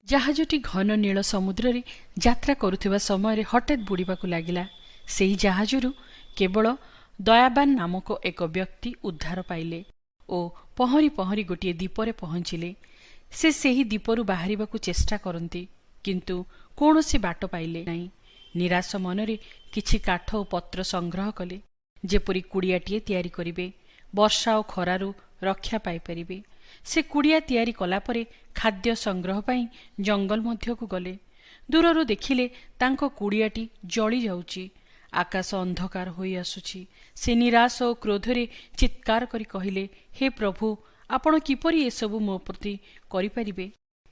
ଜାହାଜଟି ଘନ ନୀଳ ସମୁଦ୍ରରେ ଯାତ୍ରା କରୁଥିବା ସମୟରେ ହଠାତ୍ ବୁଡ଼ିବାକୁ ଲାଗିଲା। ସେହି ଜାହାଜରୁ କେବଳ ଦୟାବାନ ନାମକ ଏକ ବ୍ୟକ୍ତି ଉଦ୍ଧାର ପାଇଲେ ଓ ପହଁରି ପହଁରି ଗୋଟିଏ ଦ୍ୱୀପରେ ପହଞ୍ଚିଲେ। ସେ ସେହି ଦ୍ୱୀପରୁ ବାହାରିବାକୁ ଚେଷ୍ଟା କରନ୍ତି, କିନ୍ତୁ କୌଣସି ବାଟ ପାଇଲେ ନାହିଁ। ନିରାଶ ମନରେ କିଛି କାଠ ଓ ପତ୍ର ସଂଗ୍ରହ କଲେ, ଯେପରି କୁଡ଼ିଆଟିଏ ତିଆରି କରିବେ, ବର୍ଷା ଓ ଖରାରୁ ରକ୍ଷା ପାଇପାରିବେ। ସେ କୁଡ଼ିଆ ତିଆରି କଲାପରେ ଖାଦ୍ୟ ସଂଗ୍ରହ ପାଇଁ ଜଙ୍ଗଲ ମଧ୍ୟକୁ ଗଲେ। ଦୂରରୁ ଦେଖିଲେ ତାଙ୍କ କୁଡ଼ିଆଟି ଜଳି ଯାଉଛି। ଆକାଶ ଅନ୍ଧକାର ହୋଇ ଆସୁଛି। ସେ ନିରାଶ ଓ କ୍ରୋଧରେ ଚିତ୍କାର କରି କହିଲେ, ହେ ପ୍ରଭୁ, ଆପଣ କିପରି ଏସବୁ ମୋ ପ୍ରତି କରିପାରିବେ?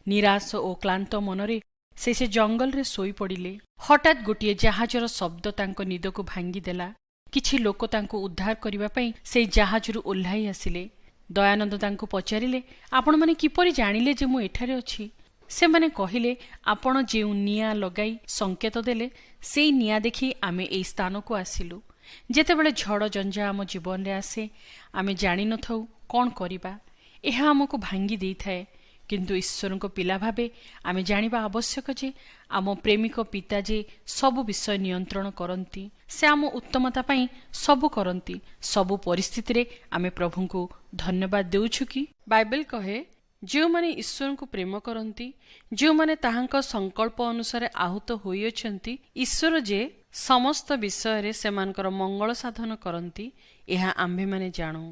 ନିରାଶ ଓ କ୍ଳାନ୍ତ ମନରେ ସେ ଜଙ୍ଗଲରେ ଶୋଇପଡ଼ିଲେ। ହଠାତ୍ ଗୋଟିଏ ଜାହାଜର ଶବ୍ଦ ତାଙ୍କ ନିଦକୁ ଭାଙ୍ଗିଦେଲା। କିଛି ଲୋକ ତାଙ୍କୁ ଉଦ୍ଧାର କରିବା ପାଇଁ ସେହି ଜାହାଜରୁ ଓହ୍ଲାଇ ଆସିଲେ। ଦୟାନନ୍ଦ ତାଙ୍କୁ ପଚାରିଲେ, ଆପଣମାନେ କିପରି ଜାଣିଲେ ଯେ ମୁଁ ଏଠାରେ ଅଛି? ସେମାନେ କହିଲେ, ଆପଣ ଯେଉଁ ନିଆଁ ଲଗାଇ ସଙ୍କେତ ଦେଲେ, ସେଇ ନିଆଁ ଦେଖି ଆମେ ଏହି ସ୍ଥାନକୁ ଆସିଲୁ। ଯେତେବେଳେ ଝଡ଼ ଜଞ୍ଜା ଆମ ଜୀବନରେ ଆସେ, ଆମେ ଜାଣିନଥାଉ କ'ଣ କରିବା। ଏହା ଆମକୁ ଭାଙ୍ଗି ଦେଇଥାଏ। କିନ୍ତୁ ଈଶ୍ୱରଙ୍କ ପିଲା ଭାବେ ଆମେ ଜାଣିବା ଆବଶ୍ୟକ ଯେ ଆମ ପ୍ରେମିକ ପିତା ଯେ ସବୁ ବିଷୟ ନିୟନ୍ତ୍ରଣ କରନ୍ତି। ସେ ଆମ ଉତ୍ତମତା ପାଇଁ ସବୁ କରନ୍ତି। ସବୁ ପରିସ୍ଥିତିରେ ଆମେ ପ୍ରଭୁଙ୍କୁ ଧନ୍ୟବାଦ ଦେଉଛୁ କି? ବାଇବେଲ କହେ, ଯେଉଁମାନେ ଈଶ୍ୱରଙ୍କୁ ପ୍ରେମ କରନ୍ତି, ଯେଉଁମାନେ ତାହାଙ୍କ ସଂକଳ୍ପ ଅନୁସାରେ ଆହୁତ ହୋଇଅଛନ୍ତି, ଈଶ୍ୱର ଯେ ସମସ୍ତ ବିଷୟରେ ସେମାନଙ୍କର ମଙ୍ଗଳ ସାଧନ କରନ୍ତି, ଏହା ଆମ୍ଭେମାନେ ଜାଣୁ।